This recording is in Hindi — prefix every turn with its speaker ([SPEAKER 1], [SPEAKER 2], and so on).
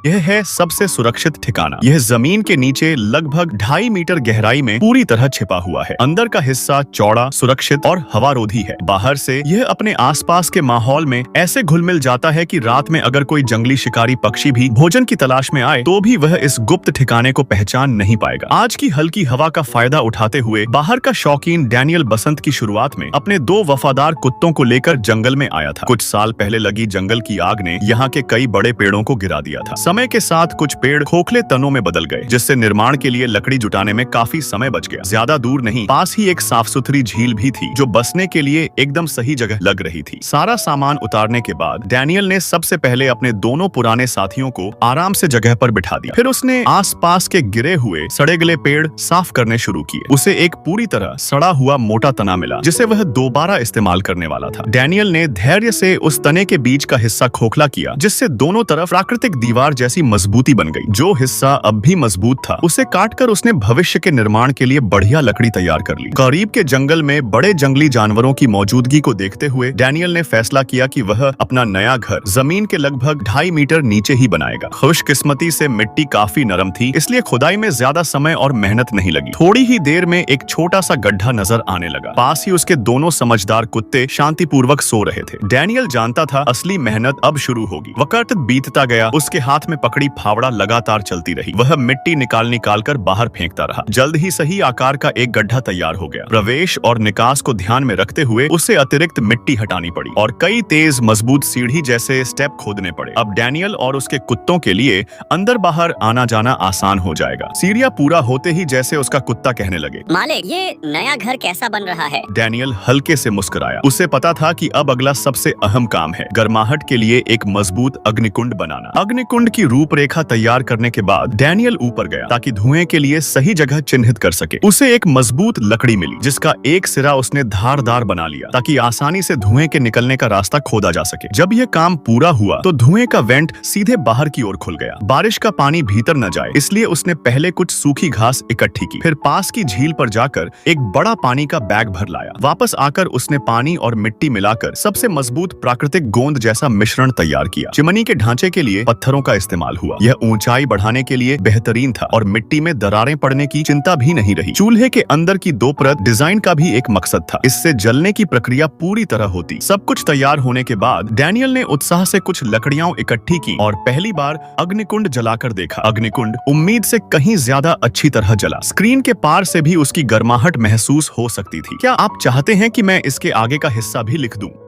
[SPEAKER 1] यह है सबसे सुरक्षित ठिकाना। यह जमीन के नीचे लगभग 2.5 मीटर गहराई में पूरी तरह छिपा हुआ है। अंदर का हिस्सा चौड़ा, सुरक्षित और हवारोधी है। बाहर से यह अपने आसपास के माहौल में ऐसे घुल मिल जाता है कि रात में अगर कोई जंगली शिकारी पक्षी भी भोजन की तलाश में आए तो भी वह इस गुप्त ठिकाने को पहचान नहीं पाएगा। आज की हल्की हवा का फायदा उठाते हुए बाहर का शौकीन डैनियल बसंत की शुरुआत में अपने 2 वफादार कुत्तों को लेकर जंगल में आया था। कुछ साल पहले लगी जंगल की आग ने यहाँ के कई बड़े पेड़ों को गिरा दिया था। समय के साथ कुछ पेड़ खोखले तनों में बदल गए, जिससे निर्माण के लिए लकड़ी जुटाने में काफी समय बच गया। ज्यादा दूर नहीं, पास ही एक साफ सुथरी झील भी थी जो बसने के लिए एकदम सही जगह लग रही थी। सारा सामान उतारने के बाद डैनियल ने सबसे पहले अपने दोनों पुराने साथियों को आराम से जगह पर बिठा दिया। फिर उसने आसपास के गिरे हुए सड़े गले पेड़ साफ करने शुरू किए। उसे एक पूरी तरह सड़ा हुआ मोटा तना मिला जिसे वह दोबारा इस्तेमाल करने वाला था। डैनियल ने धैर्य से उस तने के बीच का हिस्सा खोखला किया, जिससे दोनों तरफ प्राकृतिक दीवार जैसी मजबूती बन गई। जो हिस्सा अब भी मजबूत था उसे काटकर उसने भविष्य के निर्माण के लिए बढ़िया लकड़ी तैयार कर ली। करीब के जंगल में बड़े जंगली जानवरों की मौजूदगी को देखते हुए डैनियल ने फैसला किया कि वह अपना नया घर जमीन के लगभग 2.5 मीटर नीचे ही बनाएगा। खुशकिस्मती से मिट्टी काफी नरम थी, इसलिए खुदाई में ज्यादा समय और मेहनत नहीं लगी। थोड़ी ही देर में एक छोटा सा गड्ढा नजर आने लगा। पास ही उसके दोनों समझदार कुत्ते शांतिपूर्वक सो रहे थे। डैनियल जानता था असली मेहनत अब शुरू होगी। वक्त बीतता गया, उसके हाथ में पकड़ी फावड़ा लगातार चलती रही। वह मिट्टी निकाल कर बाहर फेंकता रहा। जल्द ही सही आकार का एक गड्ढा तैयार हो गया। प्रवेश और निकास को ध्यान में रखते हुए उसे अतिरिक्त मिट्टी हटानी पड़ी और कई तेज मजबूत सीढ़ी जैसे स्टेप खोदने पड़े। अब डैनियल और उसके कुत्तों के लिए अंदर बाहर आना जाना आसान हो जाएगा। सीढ़ियां पूरा होते ही जैसे उसका कुत्ता कहने लगे,
[SPEAKER 2] मालिक, ये नया घर कैसा बन रहा है?
[SPEAKER 1] डैनियल हल्के से मुस्कुराया। उसे पता था कि अब अगला सबसे अहम काम है, गर्माहट के लिए एक मजबूत अग्निकुंड बनाना। अग्निकुंड की रूपरेखा तैयार करने के बाद डैनियल ऊपर गया ताकि धुएं के लिए सही जगह चिन्हित कर सके। उसे एक मजबूत लकड़ी मिली जिसका एक सिरा उसने धारदार बना लिया ताकि आसानी से धुएं के निकलने का रास्ता खोदा जा सके। जब यह काम पूरा हुआ तो धुएं का वेंट सीधे बाहर की ओर खुल गया। बारिश का पानी भीतर न जाए इसलिए उसने पहले कुछ सूखी घास इकट्ठी की, फिर पास की झील पर जाकर एक बड़ा पानी का बैग भर लाया। वापस आकर उसने पानी और मिट्टी मिलाकर सबसे मजबूत प्राकृतिक गोंद जैसा मिश्रण तैयार किया। चिमनी के ढांचे के लिए पत्थरों का इस्तेमाल हुआ। यह ऊंचाई बढ़ाने के लिए बेहतरीन था और मिट्टी में दरारें पड़ने की चिंता भी नहीं रही। चूल्हे के अंदर की 2 परत डिजाइन का भी एक मकसद था, इससे जलने की प्रक्रिया पूरी तरह होती। सब कुछ तैयार होने के बाद डैनियल ने उत्साह से कुछ लकड़ियां इकट्ठी की और पहली बार अग्निकुंड जलाकर देखा। अग्निकुंड उम्मीद से कहीं ज्यादा अच्छी तरह जला। स्क्रीन के पार से भी उसकी गर्माहट महसूस हो सकती थी। क्या आप चाहते हैं कि मैं इसके आगे का हिस्सा भी लिख दूं?